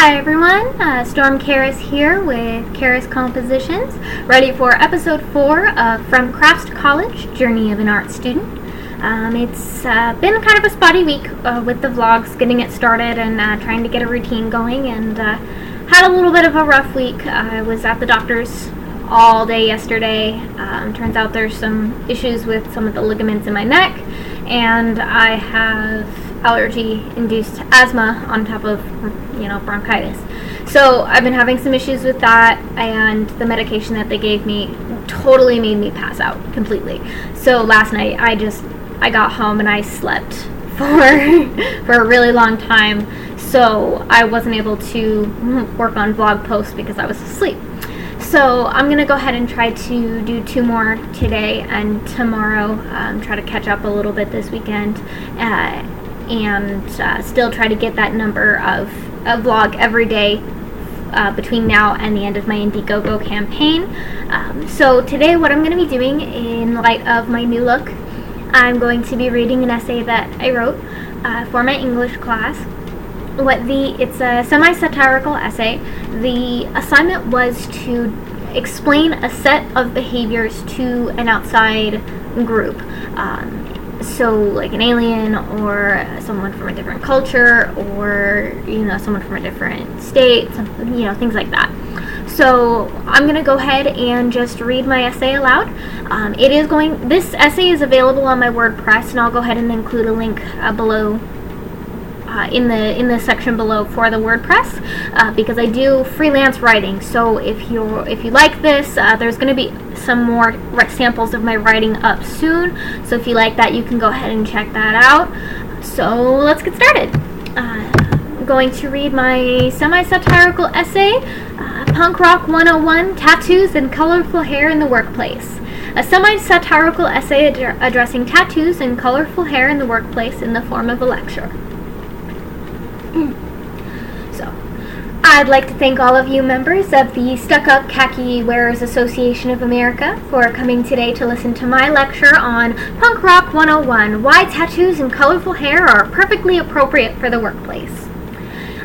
Hi everyone, Storm Karis here with Karis Compositions, ready for episode 4 of From Crafts to College, Journey of an Art Student. It's been kind of a spotty week with the vlogs, getting it started and trying to get a routine going, and had a little bit of a rough week. I was at the doctor's all day yesterday. Turns out there's some issues with some of the ligaments in my neck, and I have allergy-induced asthma on top of, bronchitis. So I've been having some issues with that, and the medication that they gave me totally made me pass out completely. So last night I got home and I slept for a really long time. So I wasn't able to work on vlog posts because I was asleep. So I'm going to go ahead and try to do 2 more today and tomorrow, try to catch up a little bit this weekend, and still try to get that number of a vlog every day between now and the end of my Indiegogo campaign. So today what I'm going to be doing in light of my new look, I'm going to be reading an essay that I wrote for my English class. It's a semi-satirical essay. The assignment was to explain a set of behaviors to an outside group. So like an alien or someone from a different culture or, someone from a different state, things like that. So I'm going to go ahead and just read my essay aloud. This essay is available on my WordPress, and I'll go ahead and include a link below in the section below for the WordPress, because I do freelance writing. So if you like this, there's going to be some more samples of my writing up soon. So if you like that, you can go ahead and check that out. So let's get started. I'm going to read my semi-satirical essay, Punk Rock 101, Tattoos and Colorful Hair in the Workplace. A semi-satirical essay addressing tattoos and colorful hair in the workplace in the form of a lecture. So, I'd like to thank all of you members of the Stuck Up Khaki Wearers Association of America for coming today to listen to my lecture on Punk Rock 101, Why Tattoos and Colorful Hair Are Perfectly Appropriate for the Workplace.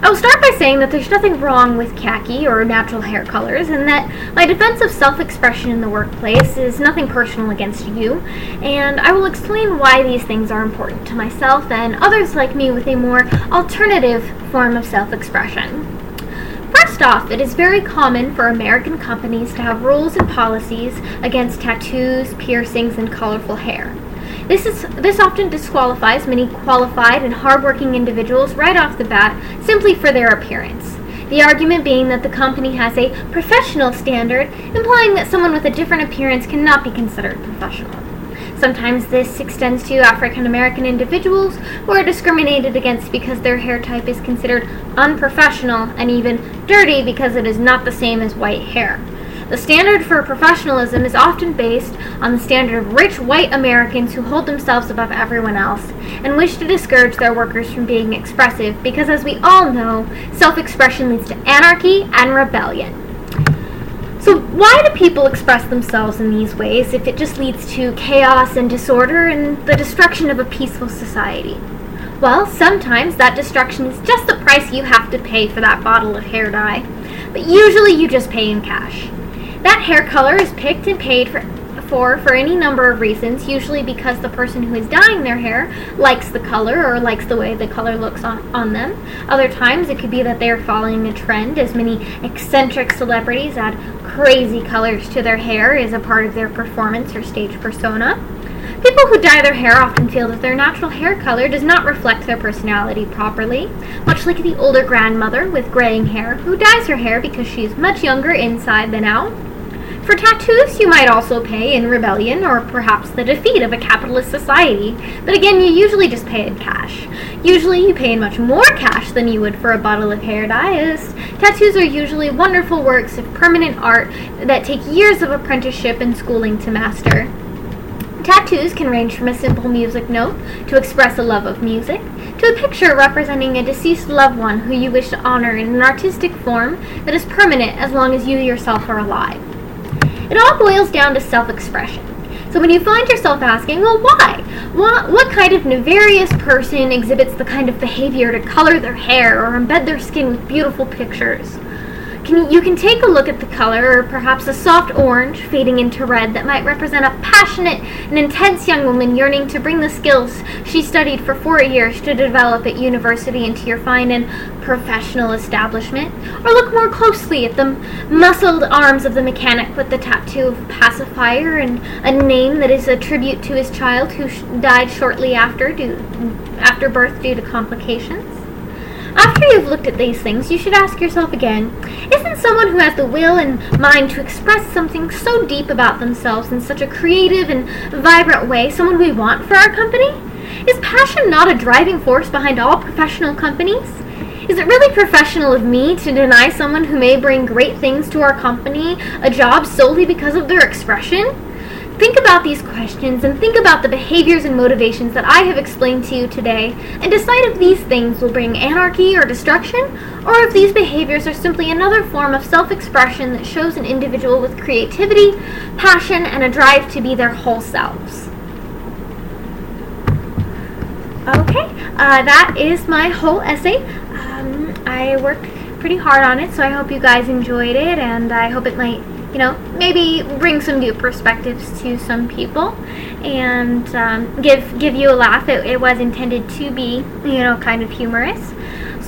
I will start by saying that there's nothing wrong with khaki or natural hair colors, and that my defense of self-expression in the workplace is nothing personal against you, and I will explain why these things are important to myself and others like me with a more alternative form of self-expression. First off, it is very common for American companies to have rules and policies against tattoos, piercings, and colorful hair. This often disqualifies many qualified and hardworking individuals right off the bat simply for their appearance. The argument being that the company has a professional standard, implying that someone with a different appearance cannot be considered professional. Sometimes this extends to African American individuals who are discriminated against because their hair type is considered unprofessional and even dirty because it is not the same as white hair. The standard for professionalism is often based on the standard of rich white Americans who hold themselves above everyone else and wish to discourage their workers from being expressive because, as we all know, self-expression leads to anarchy and rebellion. So why do people express themselves in these ways if it just leads to chaos and disorder and the destruction of a peaceful society? Well, sometimes that destruction is just the price you have to pay for that bottle of hair dye, but usually you just pay in cash. That hair color is picked and paid for any number of reasons, usually because the person who is dyeing their hair likes the color or likes the way the color looks on them. Other times it could be that they are following a trend, as many eccentric celebrities add crazy colors to their hair as a part of their performance or stage persona. People who dye their hair often feel that their natural hair color does not reflect their personality properly, much like the older grandmother with graying hair who dyes her hair because she is much younger inside than out. For tattoos, you might also pay in rebellion or perhaps the defeat of a capitalist society, but again, you usually just pay in cash. Usually you pay in much more cash than you would for a bottle of hair dye, as tattoos are usually wonderful works of permanent art that take years of apprenticeship and schooling to master. Tattoos can range from a simple music note to express a love of music, to a picture representing a deceased loved one who you wish to honor in an artistic form that is permanent as long as you yourself are alive. It all boils down to self-expression. So when you find yourself asking, well, why? What kind of nefarious person exhibits the kind of behavior to color their hair or embed their skin with beautiful pictures? You can take a look at the color, or perhaps a soft orange fading into red that might represent a passionate and intense young woman yearning to bring the skills she studied for 4 years to develop at university into your fine and professional establishment. Or look more closely at the muscled arms of the mechanic with the tattoo of pacifier and a name that is a tribute to his child who died shortly after birth due to complications. After you've looked at these things, you should ask yourself again, isn't someone who has the will and mind to express something so deep about themselves in such a creative and vibrant way someone we want for our company? Is passion not a driving force behind all professional companies? Is it really professional of me to deny someone who may bring great things to our company a job solely because of their expression? Think about these questions and think about the behaviors and motivations that I have explained to you today and decide if these things will bring anarchy or destruction, or if these behaviors are simply another form of self-expression that shows an individual with creativity, passion, and a drive to be their whole selves. Okay, that is my whole essay. I worked pretty hard on it, so I hope you guys enjoyed it, and I hope it might maybe bring some new perspectives to some people, and give you a laugh. It was intended to be, kind of humorous.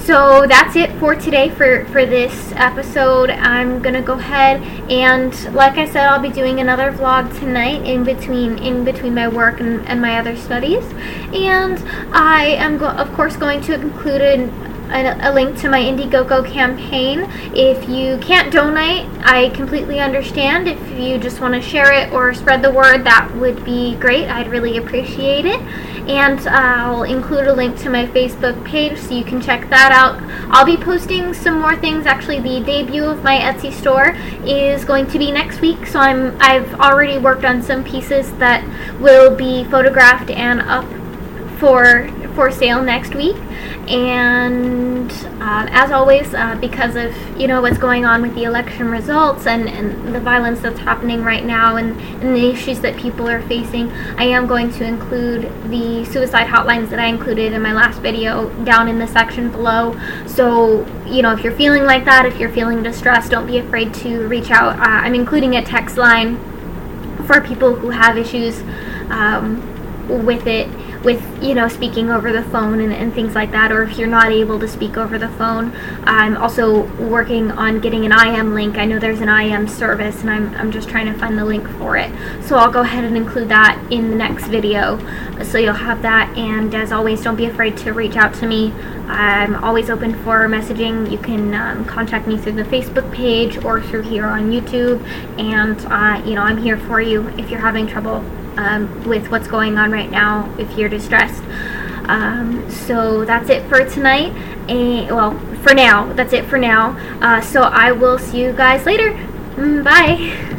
So that's it for today for this episode. I'm gonna go ahead and, like I said, I'll be doing another vlog tonight in between my work and my other studies, and I am of course going to include a link to my Indiegogo campaign. If you can't donate, I completely understand. If you just want to share it or spread the word, that would be great. I'd really appreciate it. And I'll include a link to my Facebook page so you can check that out. I'll be posting some more things. Actually, the debut of my Etsy store is going to be next week, so I've already worked on some pieces that will be photographed and up for sale next week. And as always, because of what's going on with the election results and the violence that's happening right now and the issues that people are facing, I am going to include the suicide hotlines that I included in my last video down in the section below. So if you're feeling like that, if you're feeling distressed, don't be afraid to reach out. I'm including a text line for people who have issues with speaking over the phone and things like that, or if you're not able to speak over the phone. I'm also working on getting an IM link. I know there's an IM service, and I'm just trying to find the link for it. So I'll go ahead and include that in the next video, so you'll have that. And as always, don't be afraid to reach out to me. I'm always open for messaging. You can contact me through the Facebook page or through here on YouTube, and I'm here for you if you're having trouble with what's going on right now, if you're distressed. So that's it for tonight. For now, that's it for now. So I will see you guys later. Bye.